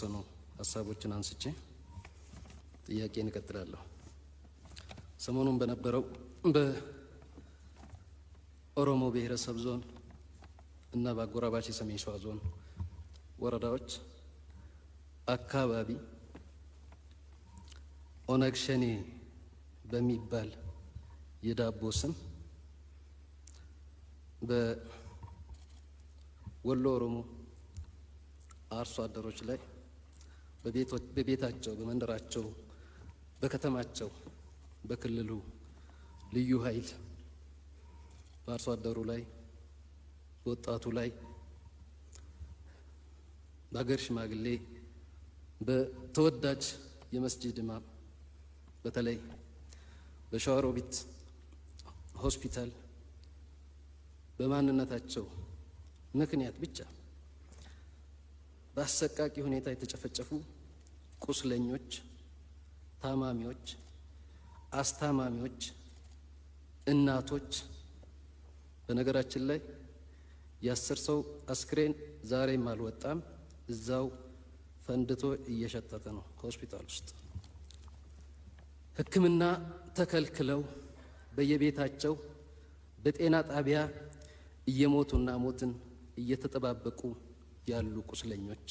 የተወሰኑ ሐሳቦችን አንስቼ ጥያቄን እቀጥላለሁ። ሰሞኑን በነበረው በኦሮሞ ብሔረሰብ ዞን እና በአጎራባች የሰሜን ሸዋ ዞን ወረዳዎች አካባቢ ኦነግ ሸኔ በሚባል የዳቦ ስም በወሎ ኦሮሞ አርሶ አደሮች ላይ በቤታቸው፣ በመንደራቸው፣ በከተማቸው፣ በክልሉ ልዩ ኃይል በአርሶ አደሩ ላይ፣ በወጣቱ ላይ፣ በሀገር ሽማግሌ፣ በተወዳጅ የመስጂድ ኢማም በተለይ በሸዋሮቢት ሆስፒታል በማንነታቸው ምክንያት ብቻ በአሰቃቂ ሁኔታ የተጨፈጨፉ ቁስለኞች፣ ታማሚዎች፣ አስታማሚዎች፣ እናቶች በነገራችን ላይ የ10 ሰው አስክሬን ዛሬም አልወጣም። እዛው ፈንድቶ እየሸተተ ነው ሆስፒታል ውስጥ። ሕክምና ተከልክለው በየቤታቸው በጤና ጣቢያ እየሞቱና ሞትን እየተጠባበቁ ያሉ ቁስለኞች፣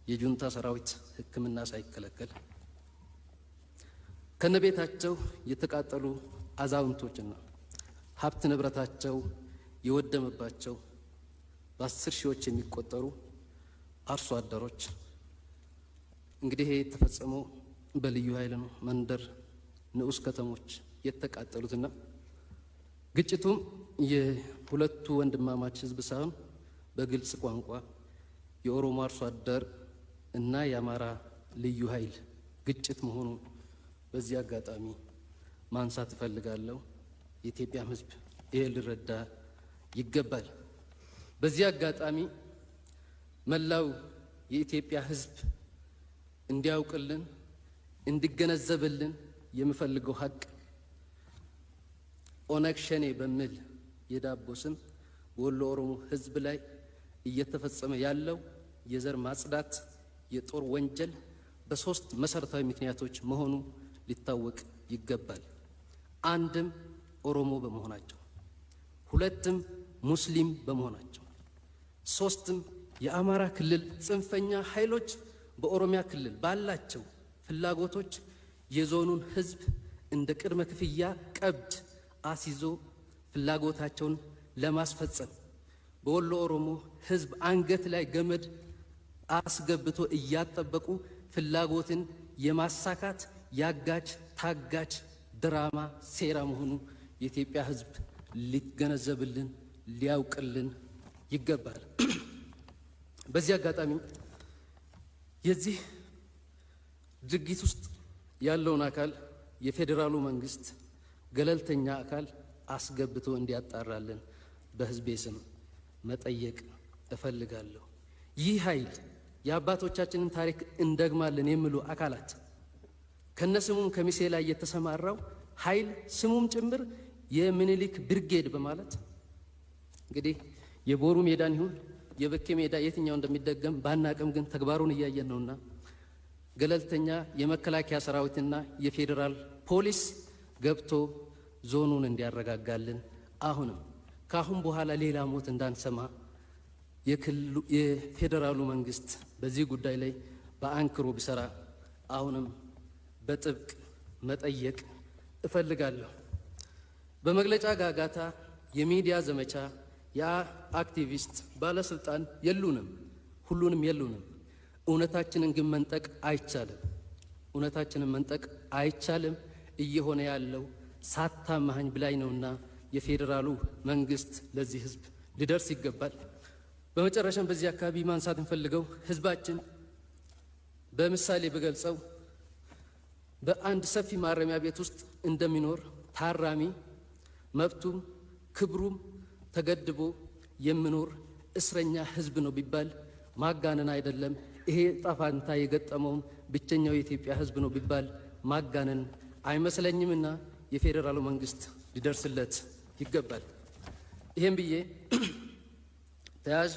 የጁንታ ሰራዊት ሕክምና ሳይከለከል ከነቤታቸው የተቃጠሉ አዛውንቶችና ሀብት ንብረታቸው የወደመባቸው በ10 ሺዎች የሚቆጠሩ አርሶ አደሮች እንግዲህ ይሄ የተፈጸመው በልዩ ኃይል ነው። መንደር ንዑስ ከተሞች የተቃጠሉትና ግጭቱም የሁለቱ ወንድማማች ህዝብ ሳይሆን በግልጽ ቋንቋ የኦሮሞ አርሶ አደር እና የአማራ ልዩ ኃይል ግጭት መሆኑ በዚህ አጋጣሚ ማንሳት እፈልጋለሁ። የኢትዮጵያ ህዝብ ይሄ ሊረዳ ይገባል። በዚህ አጋጣሚ መላው የኢትዮጵያ ህዝብ እንዲያውቅልን እንዲገነዘብልን የምፈልገው ሀቅ ኦነግ ሸኔ በሚል የዳቦ ስም በወሎ ኦሮሞ ህዝብ ላይ እየተፈጸመ ያለው የዘር ማጽዳት የጦር ወንጀል በሶስት መሰረታዊ ምክንያቶች መሆኑ ሊታወቅ ይገባል። አንድም ኦሮሞ በመሆናቸው፣ ሁለትም ሙስሊም በመሆናቸው፣ ሶስትም የአማራ ክልል ጽንፈኛ ኃይሎች በኦሮሚያ ክልል ባላቸው ፍላጎቶች የዞኑን ህዝብ እንደ ቅድመ ክፍያ ቀብድ አሲዞ ፍላጎታቸውን ለማስፈጸም በወሎ ኦሮሞ ህዝብ አንገት ላይ ገመድ አስገብቶ እያጠበቁ ፍላጎትን የማሳካት ያጋች ታጋች ድራማ ሴራ መሆኑ የኢትዮጵያ ህዝብ ሊገነዘብልን ሊያውቅልን ይገባል። በዚህ አጋጣሚ የዚህ ድርጊት ውስጥ ያለውን አካል የፌዴራሉ መንግስት ገለልተኛ አካል አስገብቶ እንዲያጣራልን በህዝቤ ስም መጠየቅ እፈልጋለሁ። ይህ ኃይል የአባቶቻችንን ታሪክ እንደግማለን የሚሉ አካላት ከነስሙም ከሚሴ ላይ የተሰማራው ኃይል ስሙም ጭምር የምኒልክ ብርጌድ በማለት እንግዲህ የቦሩ ሜዳን ይሁን የበኬ ሜዳ የትኛው እንደሚደገም ባናቅም ግን ተግባሩን እያየን ነውና ገለልተኛ የመከላከያ ሰራዊትና የፌዴራል ፖሊስ ገብቶ ዞኑን እንዲያረጋጋልን አሁንም ካሁን በኋላ ሌላ ሞት እንዳንሰማ የፌዴራሉ መንግስት በዚህ ጉዳይ ላይ በአንክሮ ቢሰራ አሁንም በጥብቅ መጠየቅ እፈልጋለሁ። በመግለጫ ጋጋታ የሚዲያ ዘመቻ የአክቲቪስት ባለስልጣን የሉንም፣ ሁሉንም የሉንም። እውነታችንን ግን መንጠቅ አይቻልም። እውነታችንን መንጠቅ አይቻልም። እየሆነ ያለው ሳታማኝ ብላይ ነውና የፌዴራሉ መንግስት ለዚህ ህዝብ ሊደርስ ይገባል። በመጨረሻም በዚህ አካባቢ ማንሳት እንፈልገው ህዝባችን በምሳሌ በገልጸው በአንድ ሰፊ ማረሚያ ቤት ውስጥ እንደሚኖር ታራሚ መብቱም ክብሩም ተገድቦ የሚኖር እስረኛ ህዝብ ነው ቢባል ማጋነን አይደለም። ይሄ ጣፋንታ የገጠመው ብቸኛው የኢትዮጵያ ህዝብ ነው ቢባል ማጋነን አይመስለኝምና የፌዴራሉ መንግስት ሊደርስለት ይገባል። ይሄን ብዬ ተያዥ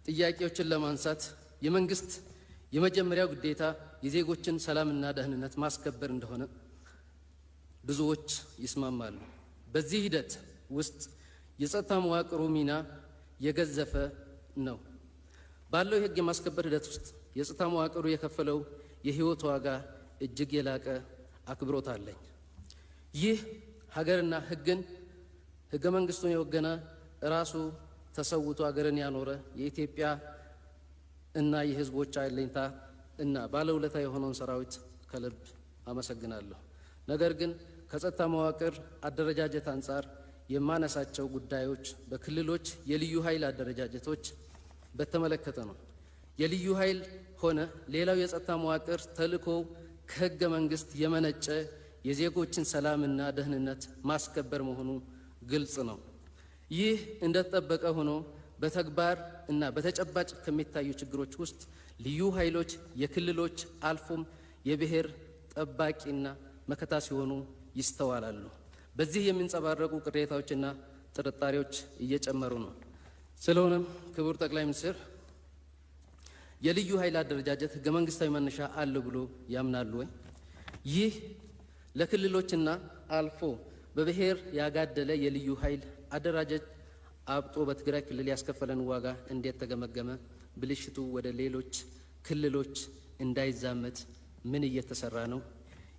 ጥያቄዎችን ለማንሳት የመንግስት የመጀመሪያው ግዴታ የዜጎችን ሰላምና ደህንነት ማስከበር እንደሆነ ብዙዎች ይስማማሉ። በዚህ ሂደት ውስጥ የጸጥታ መዋቅሩ ሚና የገዘፈ ነው። ባለው የህግ የማስከበር ሂደት ውስጥ የጸጥታ መዋቅሩ የከፈለው የህይወት ዋጋ እጅግ የላቀ አክብሮት አለኝ። ይህ ሀገርና ህገ መንግስቱን የወገነ ራሱ ተሰውቶ ሀገርን ያኖረ የኢትዮጵያ እና የህዝቦች አለኝታ እና ባለውለታ የሆነውን ሰራዊት ከልብ አመሰግናለሁ። ነገር ግን ከጸጥታ መዋቅር አደረጃጀት አንጻር የማነሳቸው ጉዳዮች በክልሎች የልዩ ኃይል አደረጃጀቶች በተመለከተ ነው። የልዩ ኃይል ሆነ ሌላው የጸጥታ መዋቅር ተልዕኮ ከህገ መንግስት የመነጨ የዜጎችን ሰላምና ደህንነት ማስከበር መሆኑ ግልጽ ነው። ይህ እንደተጠበቀ ሆኖ በተግባር እና በተጨባጭ ከሚታዩ ችግሮች ውስጥ ልዩ ኃይሎች የክልሎች አልፎም የብሔር ጠባቂና መከታ ሲሆኑ ይስተዋላሉ። በዚህ የሚንጸባረቁ ቅሬታዎችና ጥርጣሬዎች እየጨመሩ ነው። ስለሆነም ክቡር ጠቅላይ ሚኒስትር የልዩ ኃይል አደረጃጀት ህገ መንግስታዊ መነሻ አለው ብሎ ያምናሉ ወይ? ይህ ለክልሎችና አልፎ በብሔር ያጋደለ የልዩ ኃይል አደራጀት አብጦ በትግራይ ክልል ያስከፈለን ዋጋ እንዴት ተገመገመ? ብልሽቱ ወደ ሌሎች ክልሎች እንዳይዛመት ምን እየተሰራ ነው?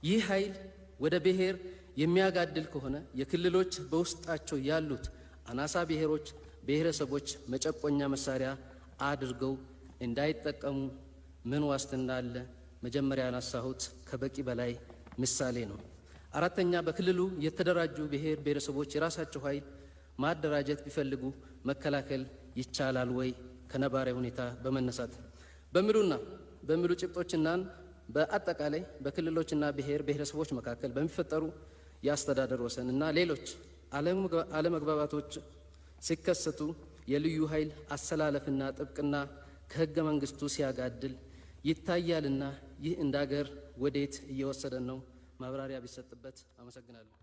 ይህ ኃይል ወደ ብሔር የሚያጋድል ከሆነ የክልሎች በውስጣቸው ያሉት አናሳ ብሔረሰቦች መጨቆኛ መሳሪያ አድርገው እንዳይጠቀሙ ምን ዋስትና አለ? መጀመሪያ ያነሳሁት ከበቂ በላይ ምሳሌ ነው። አራተኛ፣ በክልሉ የተደራጁ ብሔረሰቦች የራሳቸው ኃይል ማደራጀት ቢፈልጉ መከላከል ይቻላል ወይ? ከነባራዊ ሁኔታ በመነሳት በሚሉ ጭብጦችና በአጠቃላይ በክልሎችና ብሔረሰቦች መካከል በሚፈጠሩ የአስተዳደር ወሰን እና ሌሎች አለመግባባቶች ሲከሰቱ የልዩ ኃይል አሰላለፍና ጥብቅና ከህገ መንግስቱ ሲያጋድል ይታያልና ይህ እንደ ሀገር ወዴት እየወሰደን ነው? ማብራሪያ ቢሰጥበት። አመሰግናለሁ።